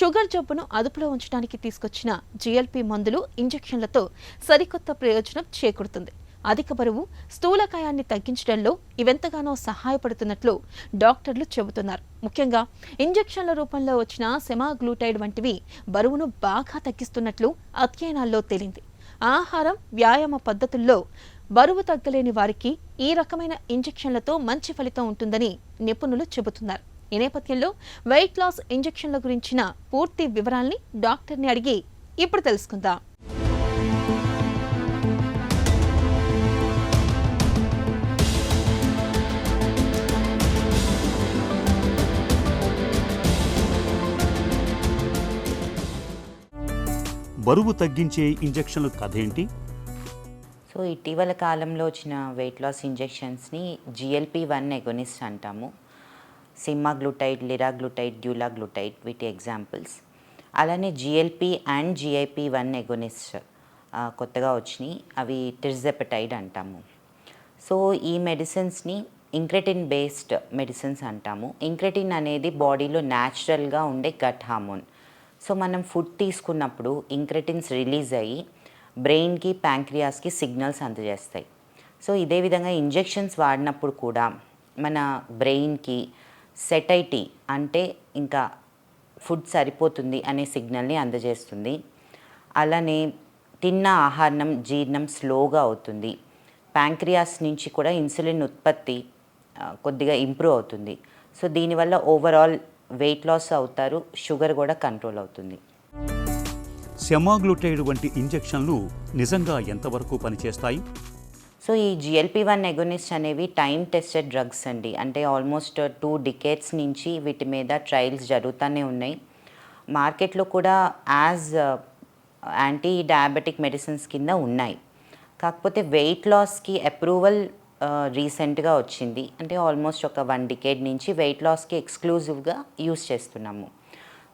Sugar జబ్బును అదుపులో ఉంచడానికి తీసుకొచ్చిన జిఎల్పి మందులు, ఇంజెక్షన్లతో సరికొత్త ప్రయోజనం చేకూరుతుంది. అధిక బరువు, స్థూలకాయాన్ని తగ్గించడంలో ఇవెంతగానో సహాయపడుతున్నట్లు డాక్టర్లు చెబుతున్నారు. ముఖ్యంగా ఇంజెక్షన్ల రూపంలో వచ్చిన సెమాగ్లూటైడ్ వంటివి బరువును బాగా తగ్గిస్తున్నట్లు అధ్యయనాల్లో తేలింది. ఆహారం, వ్యాయామ పద్ధతుల్లో బరువు తగ్గలేని వారికి ఈ రకమైన ఇంజెక్షన్లతో మంచి ఫలితం ఉంటుందని నిపుణులు చెబుతున్నారు. ఈ నేపథ్యంలో వెయిట్ లాస్ ఇంజెక్షన్ల గురించిన పూర్తి వివరాల్ని డాక్టర్ని అడిగి ఇప్పుడు తెలుసుకుందాం. బరువు తగ్గించే ఇంజెక్షన్ల కథ ఏంటి? సో ఇటీవల కాలంలో వచ్చిన వెయిట్ లాస్ ఇంజెక్షన్స్ని GLP-1 ఎగోనిస్ట్ అంటాము. సెమాగ్లూటైడ్, లిరాగ్లూటైడ్, డ్యూలాగ్లూటైడ్ వీటి ఎగ్జాంపుల్స్. అలానే GLP అండ్ GIP-1 ఎగోనిస్ట్ కొత్తగా వచ్చినాయి. అవి టిర్జెపెటైడ్ అంటాము. సో ఈ మెడిసిన్స్ని ఇంక్రెటిన్ బేస్డ్ మెడిసిన్స్ అంటాము. ఇంక్రెటిన్ అనేది బాడీలో న్యాచురల్గా ఉండే గట్ హార్మోన్. సో మనం ఫుడ్ తీసుకున్నప్పుడు ఇంక్రెటిన్స్ రిలీజ్ అయ్యి బ్రెయిన్కి, ప్యాంక్రియాస్కి సిగ్నల్స్ అందజేస్తాయి. సో ఇదే విధంగా ఇంజెక్షన్స్ వాడినప్పుడు కూడా మన బ్రెయిన్కి సెటైటీ అంటే ఇంకా ఫుడ్ సరిపోతుంది అనే సిగ్నల్ని అందజేస్తుంది. అలానే తిన్న ఆహారం జీర్ణం స్లోగా అవుతుంది. ప్యాంక్రియాస్ నుంచి కూడా ఇన్సులిన్ ఉత్పత్తి కొద్దిగా ఇంప్రూవ్ అవుతుంది. సో దీనివల్ల ఓవరాల్ వెయిట్ లాస్ అవుతారు, షుగర్ కూడా కంట్రోల్ అవుతుంది. సెమాగ్లూటైడ్ వంటి ఇంజెక్షన్లు నిజంగా ఎంతవరకు పనిచేస్తాయి? సో ఈ GLP-1 ఎగోనిస్ట్ అనేవి టైం టెస్టెడ్ డ్రగ్స్ అండి. అంటే ఆల్మోస్ట్ 2 decades నుంచి వీటి మీద ట్రయల్స్ జరుగుతూనే ఉన్నాయి. మార్కెట్లో కూడా యాజ్ యాంటీ డయాబెటిక్ మెడిసిన్స్ కింద ఉన్నాయి. కాకపోతే వెయిట్ లాస్కి అప్రూవల్ రీసెంట్గా వచ్చింది. అంటే ఆల్మోస్ట్ ఒక 1 decade నుంచి వెయిట్ లాస్కి ఎక్స్క్లూజివ్గా యూస్ చేస్తున్నాము.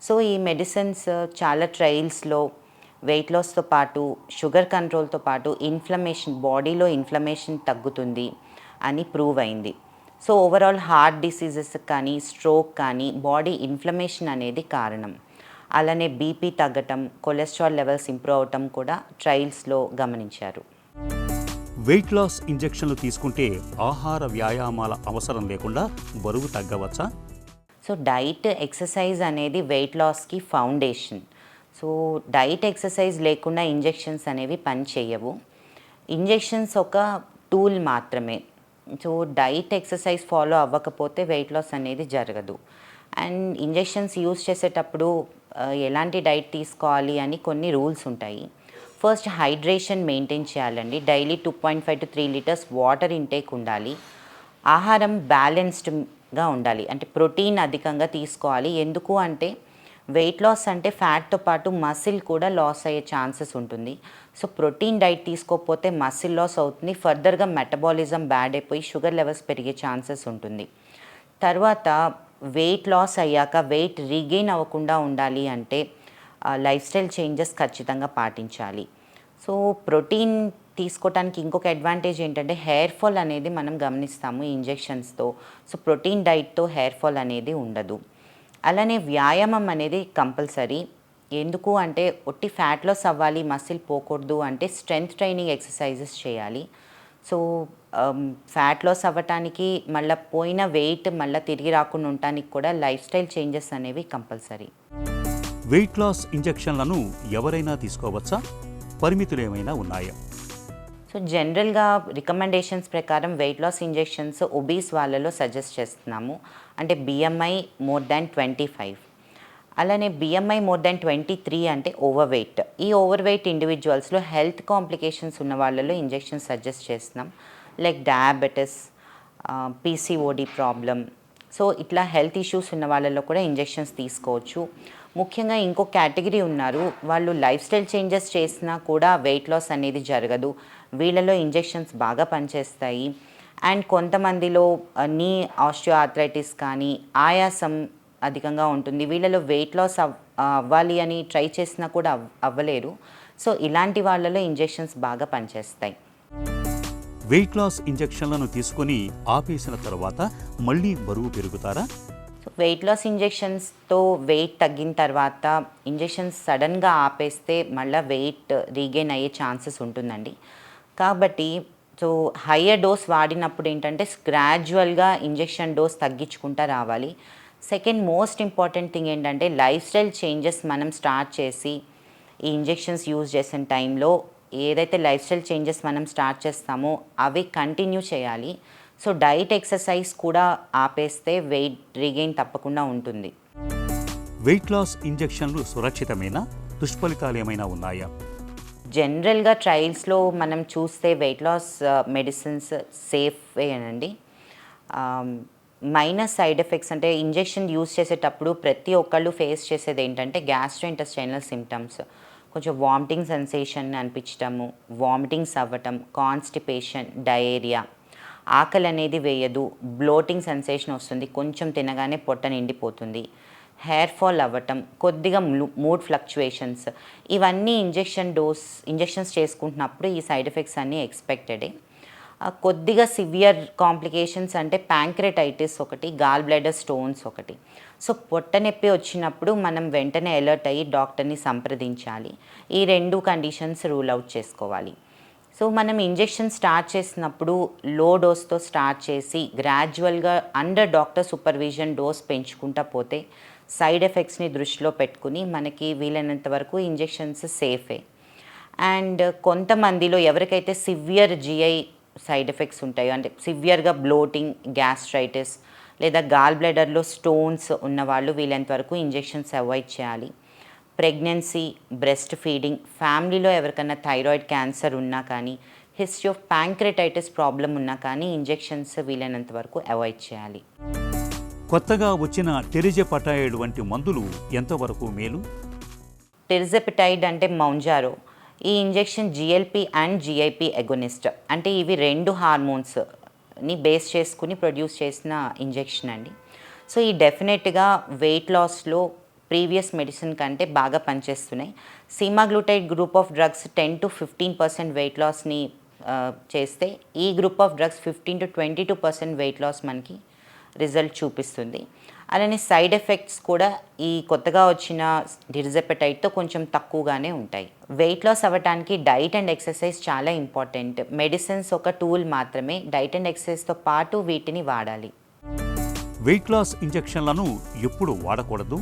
సో ఈ మెడిసిన్స్ చాలా ట్రయల్స్లో వెయిట్ లాస్తో పాటు షుగర్ కంట్రోల్తో పాటు ఇన్ఫ్లమేషన్, బాడీలో ఇన్ఫ్లమేషన్ తగ్గుతుంది అని ప్రూవ్ అయింది. సో ఓవరాల్ హార్ట్ డిసీజెస్ కానీ, స్ట్రోక్ కానీ బాడీ ఇన్ఫ్లమేషన్ అనేది కారణం. అలానే బీపీ తగ్గటం, కొలెస్ట్రాల్ లెవెల్స్ ఇంప్రూవ్ అవటం కూడా ట్రయల్స్లో గమనించారు. వెయిట్ లాస్ ఇంజెక్షన్లు తీసుకుంటే ఆహార వ్యాయామాల అవసరం లేకుండా బరువు తగ్గవచ్చా? సో డైట్, ఎక్సర్సైజ్ అనేది వెయిట్ లాస్కి ఫౌండేషన్. సో డైట్, ఎక్సర్సైజ్ లేకుండా ఇంజెక్షన్స్ అనేవి పని చేయవు. ఇంజెక్షన్స్ ఒక టూల్ మాత్రమే. సో డైట్, ఎక్సర్సైజ్ ఫాలో అవ్వకపోతే వెయిట్ లాస్ అనేది జరగదు. అండ్ ఇంజెక్షన్స్ యూస్ చేసేటప్పుడు ఎలాంటి డైట్ తీసుకోవాలి అని కొన్ని రూల్స్ ఉంటాయి. ఫస్ట్ హైడ్రేషన్ మెయింటైన్ చేయాలండి. Daily 2.5 to 3 liters water intake ఉండాలి. ఆహారం బ్యాలెన్స్డ్గా ఉండాలి. అంటే ప్రోటీన్ అధికంగా తీసుకోవాలి. ఎందుకు అంటే వెయిట్ లాస్ అంటే ఫ్యాట్తో పాటు మసిల్ కూడా లాస్ అయ్యే ఛాన్సెస్ ఉంటుంది. సో ప్రోటీన్ డైట్ తీసుకోకపోతే మసిల్ లాస్ అవుతుంది. ఫర్దర్గా మెటబాలిజం బ్యాడ్ అయిపోయి షుగర్ లెవెల్స్ పెరిగే ఛాన్సెస్ ఉంటుంది. తర్వాత వెయిట్ లాస్ అయ్యాక వెయిట్ రీగెయిన్ అవ్వకుండా ఉండాలి అంటే లైఫ్ స్టైల్ చేంజెస్ ఖచ్చితంగా పాటించాలి. సో ప్రోటీన్ తీసుకోవటానికి ఇంకొక అడ్వాంటేజ్ ఏంటంటే హెయిర్ ఫాల్ అనేది మనం గమనిస్తాము ఈ ఇంజెక్షన్స్తో. సో ప్రోటీన్ డైట్తో హెయిర్ ఫాల్ అనేది ఉండదు. అలానే వ్యాయామం అనేది కంపల్సరీ. ఎందుకు అంటే ఒట్టి ఫ్యాట్ లాస్ అవ్వాలి, మసిల్ పోకూడదు అంటే స్ట్రెంగ్త్ ట్రైనింగ్ ఎక్సర్సైజెస్ చేయాలి. సో ఫ్యాట్ లాస్ అవ్వటానికి, మళ్ళీ పోయిన వెయిట్ మళ్ళీ తిరిగి రాకుండా ఉండటానికి కూడా లైఫ్ స్టైల్ చేంజెస్ అనేవి కంపల్సరీ. వెయిట్ లాస్ ఇంజెక్షన్లను ఎవరైనా తీసుకోవచ్చా? పరిమితులు ఏమైనా ఉన్నాయా? సో జనరల్గా రికమెండేషన్స్ ప్రకారం వెయిట్ లాస్ ఇంజెక్షన్స్ ఒబీస్ వాళ్ళలో సజెస్ట్ చేస్తున్నాము. అంటే BMI more than 25. అలానే BMI more than 23 అంటే ఓవర్ వెయిట్. ఈ ఓవర్ వెయిట్ ఇండివిజువల్స్లో హెల్త్ కాంప్లికేషన్స్ ఉన్న వాళ్ళలో ఇంజెక్షన్ సజెస్ట్ చేస్తున్నాం. Like diabetes, PCOD problem. So ఇట్లా హెల్త్ ఇష్యూస్ ఉన్న వాళ్ళలో కూడా ఇంజెక్షన్స్ తీసుకోవచ్చు. ముఖ్యంగా ఇంకో కేటగిరీ ఉన్నారు, వాళ్ళు లైఫ్ స్టైల్ చేంజెస్ చేసినా కూడా వెయిట్ లాస్ అనేది జరగదు. వీళ్ళలో ఇంజెక్షన్స్ బాగా పనిచేస్తాయి. అండ్ కొంతమందిలో నీ ఆస్టియోఆర్థరైటిస్ కానీ, ఆయాసం అధికంగా ఉంటుంది. వీళ్ళలో వెయిట్ లాస్ అవ్వాలి అని ట్రై చేసినా కూడా అవ్వలేరు. సో ఇలాంటి వాళ్ళలో ఇంజెక్షన్స్ బాగా పనిచేస్తాయి. వెయిట్ లాస్ ఇంజెక్షన్లను తీసుకొని ఆపేసిన తర్వాత మళ్ళీ బరువు పెరుగుతారా? సో వెయిట్ లాస్ ఇంజెక్షన్స్తో వెయిట్ తగ్గిన తర్వాత ఇంజెక్షన్స్ సడన్గా ఆపేస్తే మళ్ళీ వెయిట్ రీగెయిన్ అయ్యే ఛాన్సెస్ ఉంటుందండి. కాబట్టి సో హయ్యర్ డోస్ వాడినప్పుడు ఏంటంటే గ్రాడ్యువల్గా ఇంజెక్షన్ డోస్ తగ్గించుకుంటూ రావాలి. సెకండ్ మోస్ట్ ఇంపార్టెంట్ థింగ్ ఏంటంటే లైఫ్ స్టైల్ చేంజెస్ మనం స్టార్ట్ చేసి ఈ ఇంజెక్షన్స్ యూజ్ చేసిన టైంలో ఏదైతే లైఫ్ స్టైల్ చేంజెస్ మనం స్టార్ట్ చేస్తామో అవి కంటిన్యూ చేయాలి. సో డైట్ ఎక్సర్సైజ్ కూడా ఆపేస్తే వెయిట్ రీగెయిన్ తప్పకుండా ఉంటుంది. వెయిట్ లాస్ ఇంజెక్షన్లు సురక్షితమేనా? దుష్ఫలితాలు ఏమైనా ఉన్నాయా? జనరల్గా ట్రయల్స్లో మనం చూస్తే వెయిట్ లాస్ మెడిసిన్స్ సేఫేనండి. మైనస్ సైడ్ ఎఫెక్ట్స్ అంటే ఇంజెక్షన్ యూజ్ చేసేటప్పుడు ప్రతి ఒక్కళ్ళు ఫేస్ చేసేది ఏంటంటే గ్యాస్ట్రోఇంటెస్టైనల్ సిమ్టమ్స్, కొంచెం వామిటింగ్ సెన్సేషన్ అనిపించటము, వామిటింగ్స్ అవ్వటం, కాన్స్టిపేషన్, డయేరియా, ఆకలి అనేది వేయదు, బ్లోటింగ్ సెన్సేషన్ వస్తుంది, కొంచెం తినగానే పొట్ట నిండిపోతుంది, హెయిర్ ఫాల్ అవ్వటం, కొద్దిగా మూడ్ ఫ్లక్చువేషన్స్, ఇవన్నీ ఇంజెక్షన్స్ చేసుకుంటున్నప్పుడు ఈ సైడ్ ఎఫెక్ట్స్ అన్నీ ఎక్స్పెక్టెడే. కొద్దిగా సివియర్ కాంప్లికేషన్స్ అంటే ప్యాంక్రెటైటిస్ ఒకటి, గాల్ బ్లాడర్ స్టోన్స్ ఒకటి. సో పొట్ట నొప్పి వచ్చినప్పుడు మనం వెంటనే అలర్ట్ అయ్యి డాక్టర్ని సంప్రదించాలి. ఈ 2 కండిషన్స్ రూల్ అవుట్ చేసుకోవాలి. సో మనం ఇంజెక్షన్ స్టార్ట్ చేసినప్పుడు లో డోస్తో స్టార్ట్ చేసి గ్రాడ్యువల్గా అండర్ డాక్టర్ సూపర్విజన్ డోస్ పెంచుకుంటా పోతే సైడ్ ఎఫెక్ట్స్ని దృష్టిలో పెట్టుకుని మనకి వీలైనంత వరకు ఇంజెక్షన్స్ సేఫే. అండ్ కొంతమందిలో ఎవరికైతే సివియర్ జిఐ సైడ్ ఎఫెక్ట్స్ ఉంటాయో అంటే సివియర్గా బ్లోటింగ్, గ్యాస్ట్రైటిస్ లేదా గాల్ బ్లాడర్లో స్టోన్స్ ఉన్నవాళ్ళు వీలైనంత వరకు ఇంజెక్షన్స్ అవాయిడ్ చేయాలి. ప్రెగ్నెన్సీ, బ్రెస్ట్ ఫీడింగ్, ఫ్యామిలీలో ఎవరికైనా థైరాయిడ్ క్యాన్సర్ ఉన్నా కానీ, హిస్టరీ ఆఫ్ ప్యాంక్రెటైటిస్ ప్రాబ్లం ఉన్నా కానీ ఇంజెక్షన్స్ వీలైనంత వరకు అవాయిడ్ చేయాలి. కొత్తగా వచ్చిన టెరిజెపటైడ్ వంటి మందులు ఎంతవరకు మేలు? టెరిజెపటైడ్ అంటే మౌంజారో. ఈ injection GLP and GIP agonist అంటే ఇవి 2 హార్మోన్స్ని బేస్ చేసుకుని ప్రొడ్యూస్ చేసిన ఇంజెక్షన్ అండి. సో ఈ డెఫినెట్గా వెయిట్ లాస్లో ప్రీవియస్ మెడిసిన్ కంటే బాగా పనిచేస్తున్నాయి. Semaglutide group of drugs 10 to 15% weight లాస్ని చేస్తే ఈ group of drugs 15 to 22% weight loss మనకి రిజల్ట్ చూపిస్తుంది. అలానే సైడ్ ఎఫెక్ట్స్ కూడా ఈ కొత్తగా వచ్చిన టెరిజెపటైడ్తో కొంచెం తక్కువగానే ఉంటాయి. వెయిట్ లాస్ అవ్వడానికి డైట్ అండ్ ఎక్సర్సైజ్ చాలా ఇంపార్టెంట్. మెడిసిన్స్ ఒక టూల్ మాత్రమే, డైట్ అండ్ ఎక్సర్సైజ్తో పాటు వీటిని వాడాలి. వెయిట్ లాస్ ఇంజెక్షన్లను ఎప్పుడు వాడకూడదు?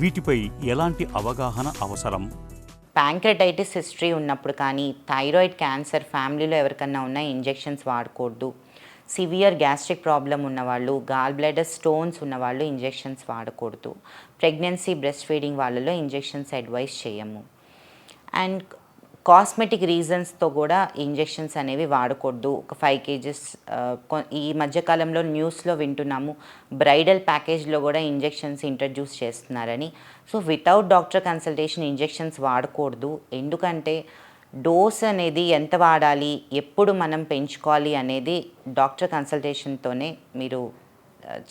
వీటిపై ఎలాంటి అవగాహన అవసరం? ప్యాంక్రెటైటిస్ హిస్టరీ ఉన్నప్పుడు కానీ, థైరాయిడ్ క్యాన్సర్ ఫ్యామిలీలో ఎవరికన్నా ఉన్న ఇంజెక్షన్స్ వాడకూడదు. సివియర్ గ్యాస్ట్రిక్ ప్రాబ్లం ఉన్నవాళ్ళు, గాల్ బ్లాడర్ స్టోన్స్ ఉన్నవాళ్ళు ఇంజెక్షన్స్ వాడకూడదు. ప్రెగ్నెన్సీ, బ్రెస్ట్ ఫీడింగ్ వాళ్ళలో ఇంజెక్షన్స్ అడ్వైస్ చేయము. అండ్ కాస్మెటిక్ రీజన్స్తో కూడా ఇంజెక్షన్స్ అనేవి వాడకూడదు. ఒక 5 kgs ఈ మధ్యకాలంలో న్యూస్లో వింటున్నాము బ్రైడల్ ప్యాకేజ్లో కూడా ఇంజెక్షన్స్ ఇంట్రడ్యూస్ చేస్తున్నారని. So without doctor consultation injections వాడకూడదు. ఎందుకంటే డోస్ అనేది ఎంత వాడాలి, ఎప్పుడు మనం పెంచుకోవాలి అనేది డాక్టర్ కన్సల్టేషన్తోనే మీరు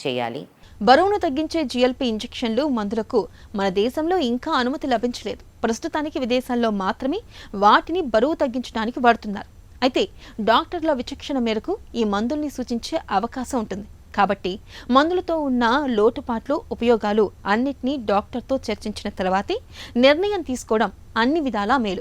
చేయాలి. బరువును తగ్గించే జిఎల్పి ఇంజెక్షన్లు మందులకు మన దేశంలో ఇంకా అనుమతి లభించలేదు. ప్రస్తుతానికి విదేశాల్లో మాత్రమే వాటిని బరువు తగ్గించడానికి వాడుతున్నారు. అయితే డాక్టర్ల విచక్షణ మేరకు ఈ మందుల్ని సూచించే అవకాశం ఉంటుంది. కాబట్టి మందులతో ఉన్న లోటుపాట్లు, ఉపయోగాలు అన్నిటినీ డాక్టర్తో చర్చించిన తర్వాతే నిర్ణయం తీసుకోవడం అన్ని విధాలా మేలు.